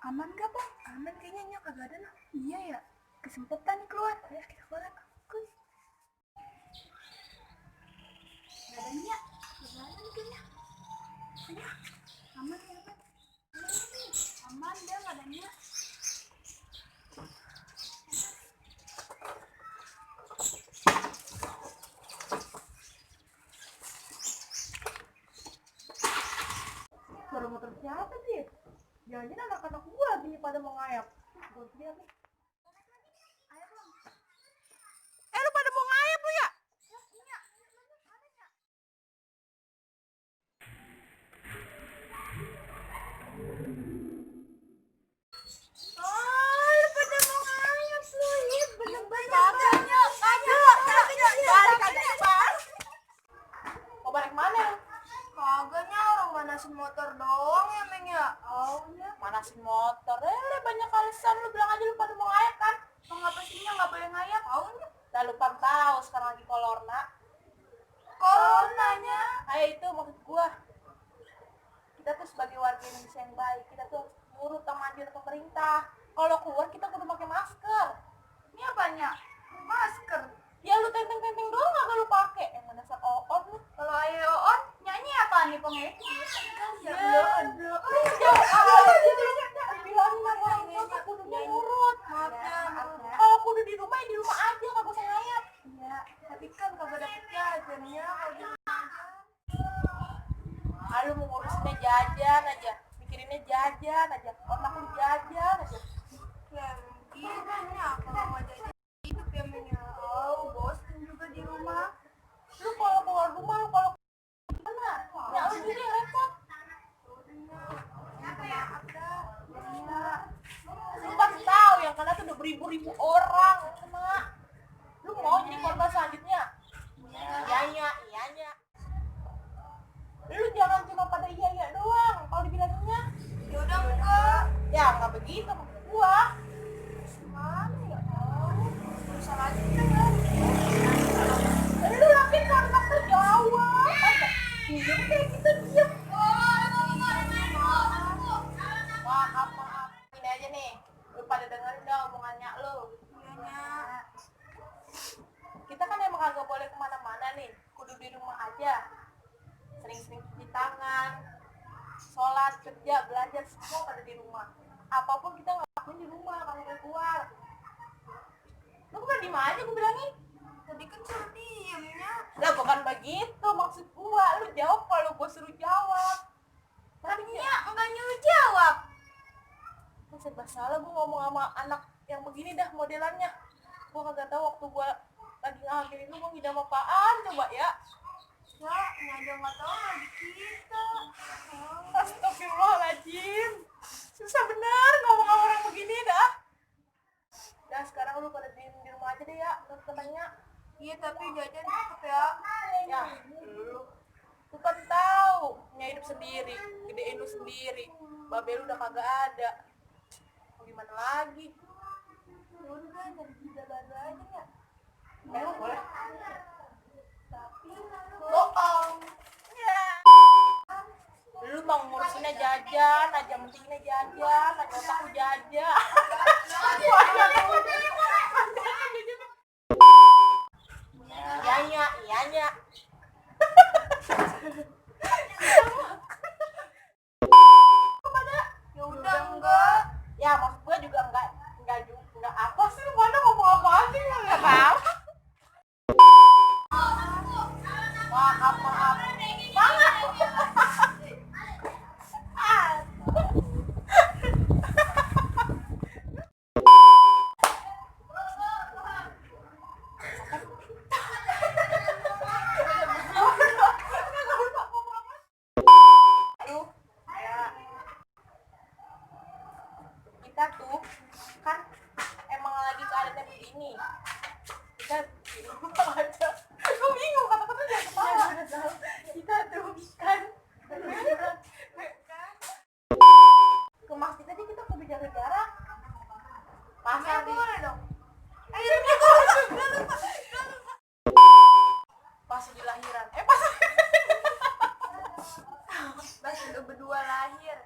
Aman gak bang? Aman kayaknya nya kagak ada nah. Iya ya, kesempatan nih keluar. Ayo kita keluar. Kus. Gak ada nya, kagak ada nih kayaknya. Ayo, aman ya aman. Aman dia gak ada nya. Suara motor siapa sih? Jangan-jangan anak-anak gua lagi nih pada mau ngayap. Gua lihat nih. Ayo bang. Lu pada mau ngayap lu ya? Iya. Oh, lu pada mau ngayap lu. Iya bener-bener. Mau balik mana lu? Kagaknya orang manasin motor doang ya Meng ya. Oh iya. Manasin motor. Banyak alasan, lu bilang aja lu pada mau ngayap kan? Mengapa sihnya nggak boleh ngayap? Aunya. Dah lupa tahu sekarang lagi corona. Coronanya. Itu maksud gua. Kita tuh sebagai warga Indonesia yang baik, kita tuh harus nurut sama anjuran pemerintah. Kalau keluar kita kudu pakai masker. Ini apanya? Masker. Ya lu tenteng-tenteng doang gak lu pakai. Mana dasar oon lu. Kalau ayo on nyanyi apa nih pengen? Ya aduh. Dibilangin sama orang tua tuh kudu nurut. Kalau kudu di rumah ya di rumah aja, gak usah ngayap. Iya, tapi kan kagak dapet jajannya kalau di rumah aja. Lu mau ngurusinnya jajan aja, mikirinnya jajan aja, otak lu jajan aja. Ya gimana kalau mau jajan hidup ya Meng ya. Oh, bosan juga di rumah. Lu kalau keluar rumah, lu kalau gimana? Ya lu juga yang repot. Lu pasti tahu yang kena tuh udah beribu-ribu orang kena. Lu mau jadi korban selanjutnya? Iyanya. Lu jangan cuma pada iya doang. Kalau dibilanginnya, Ya udah enggak. ya nggak begitu maksud gua. Mana ya? Oh, susah lagi kita ya. Lu yakin kontak terjawab? Diam kayak gitu diam. Maaf. Ini aja nih. Lu pada dengerin dah omongannya lu. Iyanya. Kita kan emang kagak boleh kemana-mana nih. Kudu di rumah aja. Sering-sering cuci tangan, sholat, kerja, belajar, semua pada di rumah. Apapun kita ngelakuin di rumah, kalau boleh keluar. Lu bukan diem aja gue bilangin. Tadi kan suruh diemnya. Lah bukan begitu maksud gua. Lu jawab kalau gua suruh jawab. Tapi Nya enggak nyuruh jawab. Kan serba salah gua ngomong sama anak yang begini dah modelannya. Gua kagak tahu waktu gua lagi ngambilin lu gua ngidam apaan coba ya. Ya, Nya aja nggak tahu lagi kita. Astagfirullahaladzim. Susah bener ngomong sama orang begini dah. Dah sekarang lu pada diem di rumah aja deh ya. Menurut katanya. Iya, tapi jajan cukup ya. Ya lu kan tahu punya hidup sendiri, gedein lu sendiri. Babe lu udah kagak ada. Mau gimana lagi? Ya udah, jadi kita baru aja ya. Boleh. Tapi Bohong. Ya. Lu mau ngurusinnya jajan aja, pentingnya jajan, aja otak lu jajan. Iyanya. ya udah enggak. Ya maksud gue juga enggak apa sih, lu pada ngomong apa sih, enggak tahu. Maaf. Banget. Kita tuh kan emang lagi keadaannya begini. Kita di rumah aja. Gue bingung kata-kata jangan ketawa. Kita tuh kan ke masjid aja kita kudu jaga jarak. Pasar di Boleh dong. pas di lahiran. Pas udah berdua lahir.